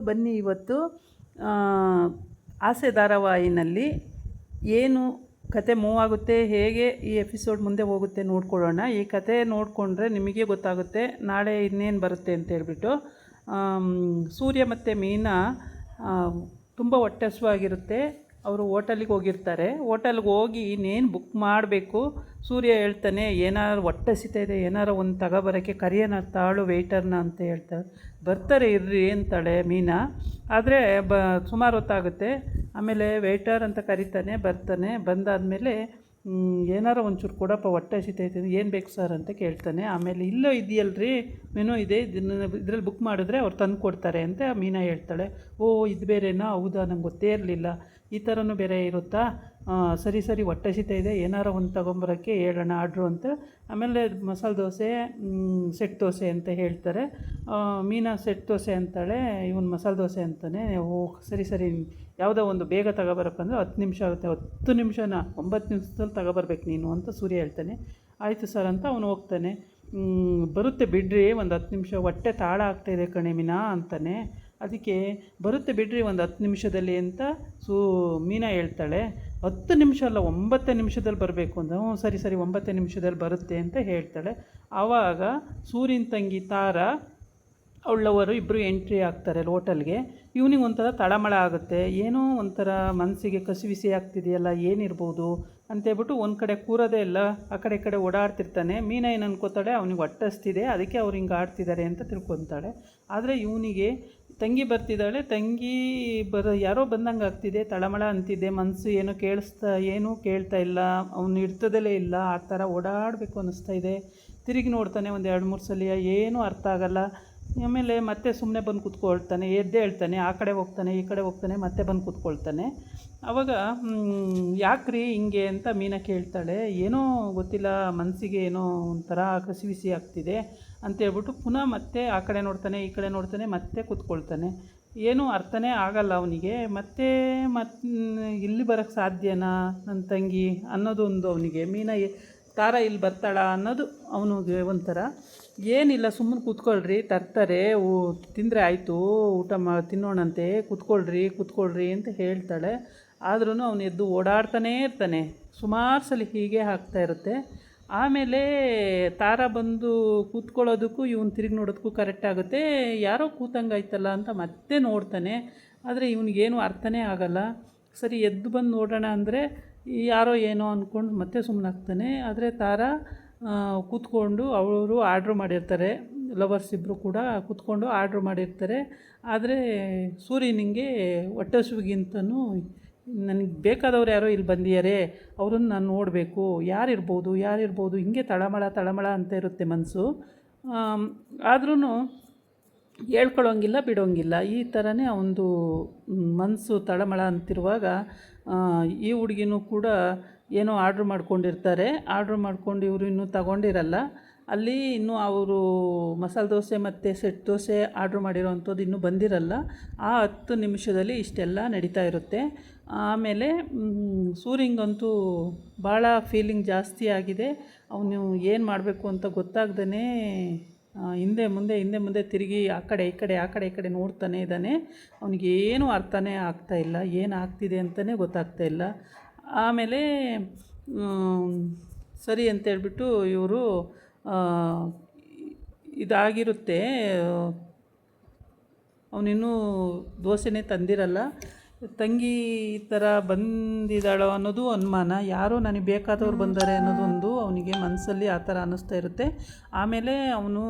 ಬನ್ನಿ ಇವತ್ತು ಆಸೆ ಧಾರಾವಾಹಿನಲ್ಲಿ ಏನು ಕತೆ ಮೂವ್ ಆಗುತ್ತೆ, ಹೇಗೆ ಈ ಎಪಿಸೋಡ್ ಮುಂದೆ ಹೋಗುತ್ತೆ ನೋಡ್ಕೊಳ್ಳೋಣ. ಈ ಕತೆ ನೋಡಿಕೊಂಡ್ರೆ ನಿಮಗೆ ಗೊತ್ತಾಗುತ್ತೆ ನಾಳೆ ಇನ್ನೇನು ಬರುತ್ತೆ ಅಂತ ಹೇಳ್ಬಿಟ್ಟು. ಸೂರ್ಯ ಮತ್ತು ಮೀನಾ ತುಂಬ ಹೊಟ್ಟೆ ಹಸಿವಾಗಿರುತ್ತೆ. ಅವರು ಹೋಟೆಲಿಗೆ ಹೋಗಿರ್ತಾರೆ. ಹೋಟೆಲ್ಗೆ ಹೋಗಿ ಇನ್ನೇನು ಬುಕ್ ಮಾಡಬೇಕು. ಸೂರ್ಯ ಹೇಳ್ತಾನೆ, ಏನಾರು ಹೊಟ್ಟೆ ಹಸಿತಾ ಇದೆ, ಏನಾರು ಒಂದು ತಗೊಬರೋಕ್ಕೆ ಕರಿಯೋಣ ತಾಳು ವೆಯ್ಟರ್ನ ಅಂತ ಹೇಳ್ತಾರೆ. ಬರ್ತಾರೆ ಇರ್ರಿ ಅಂತಾಳೆ ಮೀನಾ. ಆದರೆ ಸುಮಾರು ಹೊತ್ತಾಗುತ್ತೆ. ಆಮೇಲೆ ವೆಯ್ಟರ್ ಅಂತ ಕರಿತಾನೆ, ಬರ್ತಾನೆ. ಬಂದಾದಮೇಲೆ ಏನಾರು ಒಂಚೂರು ಕೊಡಪ್ಪ, ಹೊಟ್ಟೆ ಹಸಿತೈತೆ, ಏನು ಬೇಕು ಸರ್ ಅಂತ ಕೇಳ್ತಾನೆ. ಆಮೇಲೆ ಇಲ್ಲೋ ಇದೆಯಲ್ರಿ, ಮೆನು ಇದೆ, ಇದರಲ್ಲಿ ಬುಕ್ ಮಾಡಿದ್ರೆ ಅವ್ರು ತಂದು ಕೊಡ್ತಾರೆ ಅಂತ ಮೀನಾ ಹೇಳ್ತಾಳೆ. ಓ, ಇದು ಬೇರೆನಾ? ಹೌದಾ, ನಂಗೆ ಗೊತ್ತೇ ಇರಲಿಲ್ಲ, ಈ ಥರನೂ ಬೇರೆ ಇರುತ್ತಾ? ಸರಿ ಸರಿ, ಹೊಟ್ಟೆ ಹಸಿತಾ ಇದೆ, ಏನಾರು ಒಂದು ತೊಗೊಂಬರೋಕ್ಕೆ ಹೇಳೋಣ ಆರ್ಡ್ರು ಅಂತ. ಆಮೇಲೆ ಮಸಾಲೆ ದೋಸೆ, ಸೆಟ್ ದೋಸೆ ಅಂತ ಹೇಳ್ತಾರೆ. ಮೀನಾ ಸೆಟ್ ದೋಸೆ ಅಂತಾಳೆ, ಇವನು ಮಸಾಲೆ ದೋಸೆ ಅಂತಾನೆ. ಓ ಸರಿ ಸರಿ, ಯಾವುದೋ ಒಂದು ಬೇಗ ತಗೊಬರಕ್ಕಂದ್ರೆ 10 ನಿಮಿಷ ಆಗುತ್ತೆ. 10 ನಿಮಿಷನ? 9 ನಿಮಿಷದಲ್ಲಿ ತಗೊಬರ್ಬೇಕು ನೀನು ಅಂತ ಸೂರ್ಯ ಹೇಳ್ತಾನೆ. ಆಯಿತು ಸರ್ ಅಂತ ಅವನು ಹೋಗ್ತಾನೆ. ಬರುತ್ತೆ ಬಿಡ್ರಿ, ಒಂದು 10 ನಿಮಿಷ, ಹೊಟ್ಟೆ ತಾಳ ಆಗ್ತಾಯಿದೆ ಕಣೆ ಮೀನಾ ಅಂತಾನೆ. ಅದಕ್ಕೆ ಬರುತ್ತೆ ಬಿಡ್ರಿ ಒಂದು 10 ನಿಮಿಷದಲ್ಲಿ ಅಂತ ಮೀನಾ ಹೇಳ್ತಾಳೆ. 10 ನಿಮಿಷ ಅಲ್ಲ, 9 ನಿಮಿಷದಲ್ಲಿ ಬರಬೇಕು ಅಂತ. ಸರಿ ಸರಿ, 9 ನಿಮಿಷದಲ್ಲಿ ಬರುತ್ತೆ ಅಂತ ಹೇಳ್ತಾಳೆ. ಆವಾಗ ಸೂರ್ಯನ ತಂಗಿ ತಾರಾ, ಅವಳವರು ಇಬ್ಬರು ಎಂಟ್ರಿ ಆಗ್ತಾರೆ ಹೋಟೆಲ್ಗೆ. ಇವನಿಗೆ ಒಂಥರ ತಳಮಳ ಆಗುತ್ತೆ. ಏನೋ ಒಂಥರ ಮನಸ್ಸಿಗೆ ಕಸಿವಿಸಿ ಆಗ್ತಿದೆಯಲ್ಲ, ಏನಿರ್ಬೋದು ಅಂತೇಳ್ಬಿಟ್ಟು ಒಂದು ಕಡೆ ಕೂರೋದೇ ಇಲ್ಲ, ಆ ಕಡೆ ಈ ಕಡೆ ಓಡಾಡ್ತಿರ್ತಾನೆ. ಮೀನಾ ಏನು ಅನ್ಕೋತಾಳೆ, ಅವ್ನಿಗೆ ಹೊಟ್ಟೆ ಹಸ್ತಿದೆ, ಅದಕ್ಕೆ ಅವ್ರು ಹಿಂಗೆ ಆಡ್ತಿದ್ದಾರೆ ಅಂತ ತಿಳ್ಕೊತಾಳೆ. ಆದರೆ ಇವನಿಗೆ ತಂಗಿ ಬರ್ತಿದ್ದಾಳೆ, ತಂಗಿ ಯಾರೋ ಬಂದಂಗೆ ಆಗ್ತಿದೆ, ತಳಮಳ ಅಂತಿದೆ, ಮನಸ್ಸು ಏನೂ ಕೇಳ್ತಾ ಇಲ್ಲ, ಅವನು ಇರ್ತದಲ್ಲೇ ಇಲ್ಲ, ಆ ಥರ ಓಡಾಡಬೇಕು ಅನ್ನಿಸ್ತಾ ಇದೆ. ತಿರುಗಿ ನೋಡ್ತಾನೆ ಒಂದು 2-3 ಸಲ, ಏನೂ ಅರ್ಥ ಆಗಲ್ಲ. ಆಮೇಲೆ ಮತ್ತೆ ಸುಮ್ಮನೆ ಬಂದು ಕೂತ್ಕೊಳ್ತಾನೆ, ಎದ್ದೇ ಹೇಳ್ತಾನೆ, ಆ ಕಡೆ ಹೋಗ್ತಾನೆ, ಈ ಕಡೆ ಹೋಗ್ತಾನೆ, ಮತ್ತೆ ಬಂದು ಕೂತ್ಕೊಳ್ತಾನೆ. ಆವಾಗ ಯಾಕ್ರಿ ಹಿಂಗೆ ಅಂತ ಮೀನಾ ಕೇಳ್ತಾಳೆ. ಏನೋ ಗೊತ್ತಿಲ್ಲ, ಮನಸ್ಸಿಗೆ ಏನೋ ಒಂಥರ ಕಸಿವಿಸಿ ಆಗ್ತಿದೆ ಅಂತೇಳ್ಬಿಟ್ಟು ಪುನಃ ಮತ್ತೆ ಆ ಕಡೆ ನೋಡ್ತಾನೆ, ಈ ಕಡೆ ನೋಡ್ತಾನೆ, ಮತ್ತೆ ಕೂತ್ಕೊಳ್ತಾನೆ. ಏನೂ ಅರ್ಥನೇ ಆಗಲ್ಲ ಅವನಿಗೆ. ಮತ್ತೆ ಇಲ್ಲಿ ಬರೋಕ್ಕೆ ಸಾಧ್ಯನಾ ನನ್ನ ತಂಗಿ ಅನ್ನೋದೊಂದು ಅವನಿಗೆ. ಮೀನಾ ತಾರಾ ಇಲ್ಲಿ ಬರ್ತಾಳ ಅನ್ನೋದು ಅವನಿಗೆ ಒಂಥರ. ಏನಿಲ್ಲ, ಸುಮ್ಮನೆ ಕೂತ್ಕೊಳ್ರಿ, ತರ್ತಾರೆ, ತಿಂದರೆ ಆಯಿತು, ಊಟ ತಿನ್ನೋಣಂತೆ, ಕೂತ್ಕೊಳ್ರಿ ಅಂತ ಹೇಳ್ತಾಳೆ. ಆದ್ರೂ ಅವನು ಎದ್ದು ಓಡಾಡ್ತಾನೇ ಇರ್ತಾನೆ. ಸುಮಾರು ಸಲ ಹೀಗೆ ಆಗ್ತಾ ಇರುತ್ತೆ. ಆಮೇಲೆ ತಾರಾ ಬಂದು ಕೂತ್ಕೊಳ್ಳೋದಕ್ಕೂ ಇವನು ತಿರುಗಿ ನೋಡೋದಕ್ಕೂ ಕರೆಕ್ಟ್ ಆಗುತ್ತೆ. ಯಾರೋ ಕೂತಂಗಾಯ್ತಲ್ಲ ಅಂತ ಮತ್ತೆ ನೋಡ್ತಾನೆ. ಆದರೆ ಇವನಿಗೇನು ಅರ್ಥನೇ ಆಗಲ್ಲ. ಸರಿ, ಎದ್ದು ಬಂದು ನೋಡೋಣ ಅಂದರೆ ಯಾರೋ ಏನೋ ಅಂದ್ಕೊಂಡು ಮತ್ತೆ ಸುಮ್ಮನಾಗ್ತಾನೆ. ಆದರೆ ತಾರಾ ಕೂತ್ಕೊಂಡು, ಅವರು ಆರ್ಡ್ರ್ ಮಾಡಿರ್ತಾರೆ, ಲವರ್ಸ್ ಇಬ್ಬರು ಕೂಡ ಕೂತ್ಕೊಂಡು ಆರ್ಡ್ರ್ ಮಾಡಿರ್ತಾರೆ. ಆದರೆ ಸೂರ್ಯನಿಗೆ ಹೊಟ್ಟೆ ಹಸಿವಿಗಿಂತನೂ ನನಗೆ ಬೇಕಾದವ್ರು ಯಾರೋ ಇಲ್ಲಿ ಬಂದಿದ್ದಾರೆ, ಅವ್ರನ್ನ ನಾನು ನೋಡಬೇಕು, ಯಾರಿರ್ಬೋದು ಹಿಂಗೆ ತಳಮಳ ಅಂತ ಇರುತ್ತೆ ಮನಸ್ಸು. ಆದ್ರೂ ಹೇಳ್ಕೊಳ್ಳೋಂಗಿಲ್ಲ, ಬಿಡೋಂಗಿಲ್ಲ. ಈ ಥರನೇ ಅವನದು ಮನಸ್ಸು ತಳಮಳ ಅಂತಿರುವಾಗ ಈ ಹುಡುಗಿನೂ ಕೂಡ ಏನೋ ಆರ್ಡ್ರ್ ಮಾಡ್ಕೊಂಡಿರ್ತಾರೆ. ಆರ್ಡ್ರ್ ಮಾಡ್ಕೊಂಡು ಇವರು ಇನ್ನೂ ತಗೊಂಡಿರಲ್ಲ. ಅಲ್ಲಿ ಇನ್ನೂ ಅವರು ಮಸಾಲೆ ದೋಸೆ ಮತ್ತು ಸೆಟ್ ದೋಸೆ ಆರ್ಡ್ರ್ ಮಾಡಿರೋವಂಥದ್ದು ಇನ್ನೂ ಬಂದಿರಲ್ಲ. ಆ 10 ನಿಮಿಷದಲ್ಲಿ ಇಷ್ಟೆಲ್ಲ ನಡೀತಾ ಇರುತ್ತೆ. ಆಮೇಲೆ ಸೂರ್ಯಂಗಂತೂ ಭಾಳ ಫೀಲಿಂಗ್ ಜಾಸ್ತಿ ಆಗಿದೆ. ಅವನು ಏನು ಮಾಡಬೇಕು ಅಂತ ಗೊತ್ತಾಗ್ದೇ ಹಿಂದೆ ಮುಂದೆ ತಿರುಗಿ ಆ ಕಡೆ ಈ ಕಡೆ ನೋಡ್ತಾನೆ ಇದ್ದಾನೆ. ಅವನಿಗೇನು ಅರ್ಥನೇ ಆಗ್ತಾಯಿಲ್ಲ, ಏನು ಆಗ್ತಿದೆ ಅಂತಲೇ ಗೊತ್ತಾಗ್ತಾ ಇಲ್ಲ. ಆಮೇಲೆ ಸರಿ ಅಂತೇಳ್ಬಿಟ್ಟು ಇವರು ಇದಾಗಿರುತ್ತೆ. ಅವನಿನ್ನೂ ದೋಸೆನೇ ತಂದಿರಲ್ಲ. ತಂಗಿ ಈ ಥರ ಬಂದಿದ್ದಾಳೋ ಅನ್ನೋದು ಅನುಮಾನ. ಯಾರೋ ನನಗೆ ಬೇಕಾದವ್ರು ಬಂದ್ದಾರೆ ಅನ್ನೋದೊಂದು ಅವನಿಗೆ ಮನಸ್ಸಲ್ಲಿ ಆ ಥರ ಅನ್ನಿಸ್ತಾ ಇರುತ್ತೆ. ಆಮೇಲೆ ಅವನು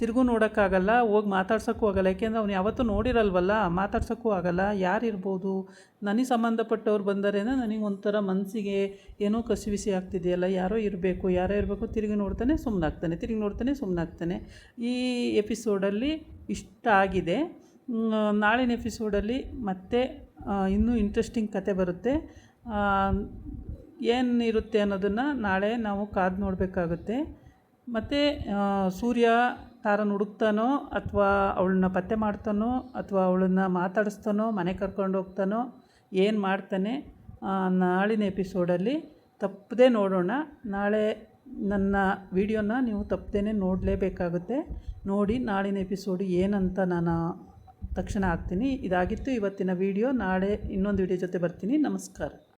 ತಿರುಗೂ ನೋಡೋಕ್ಕಾಗಲ್ಲ, ಹೋಗಿ ಮಾತಾಡ್ಸೋಕ್ಕೂ ಆಗಲ್ಲ. ಯಾಕೆಂದರೆ ಅವನು ಯಾವತ್ತೂ ನೋಡಿರಲ್ವಲ್ಲ, ಮಾತಾಡ್ಸೋಕ್ಕೂ ಆಗಲ್ಲ. ಯಾರಿರ್ಬೋದು, ನನಗೆ ಸಂಬಂಧಪಟ್ಟವ್ರು ಬಂದರೆ ನನಗೆ ಒಂಥರ ಮನಸ್ಸಿಗೆ ಏನೋ ಕಸಿವಿಸಿ ಆಗ್ತಿದೆಯಲ್ಲ, ಯಾರೋ ಇರಬೇಕು. ತಿರುಗಿ ನೋಡ್ತಾನೆ, ಸುಮ್ಮನಾಗ್ತಾನೆ. ಈ ಎಪಿಸೋಡಲ್ಲಿ ಇಷ್ಟ ಆಗಿದೆ. ನಾಳಿನ ಎಪಿಸೋಡಲ್ಲಿ ಮತ್ತೆ ಇನ್ನೂ ಇಂಟ್ರೆಸ್ಟಿಂಗ್ ಕತೆ ಬರುತ್ತೆ. ಏನಿರುತ್ತೆ ಅನ್ನೋದನ್ನು ನಾಳೆ ನಾವು ಕಾದು ನೋಡಬೇಕಾಗುತ್ತೆ. ಮತ್ತು ಸೂರ್ಯ ತಾರನ್ನು ಹುಡುಕ್ತಾನೋ, ಅಥವಾ ಅವಳನ್ನ ಪತ್ತೆ ಮಾಡ್ತಾನೋ, ಅಥವಾ ಅವಳನ್ನು ಮಾತಾಡಿಸ್ತಾನೋ, ಮನೆ ಕರ್ಕೊಂಡು ಹೋಗ್ತಾನೋ, ಏನು ಮಾಡ್ತಾನೆ ನಾಳಿನ ಎಪಿಸೋಡಲ್ಲಿ ತಪ್ಪದೇ ನೋಡೋಣ. ನಾಳೆ ನನ್ನ ವಿಡಿಯೋನ ನೀವು ತಪ್ಪದೇ ನೋಡಲೇಬೇಕಾಗುತ್ತೆ. ನೋಡಿ ನಾಳಿನ ಎಪಿಸೋಡು ಏನಂತ ನಾನು ತಕ್ಷಣ ಹಾಕ್ತೀನಿ. ಇದಾಗಿತ್ತು ಇವತ್ತಿನ ವಿಡಿಯೋ. ನಾಳೆ ಇನ್ನೊಂದು ವಿಡಿಯೋ ಜೊತೆ ಬರ್ತೀನಿ. ನಮಸ್ಕಾರ.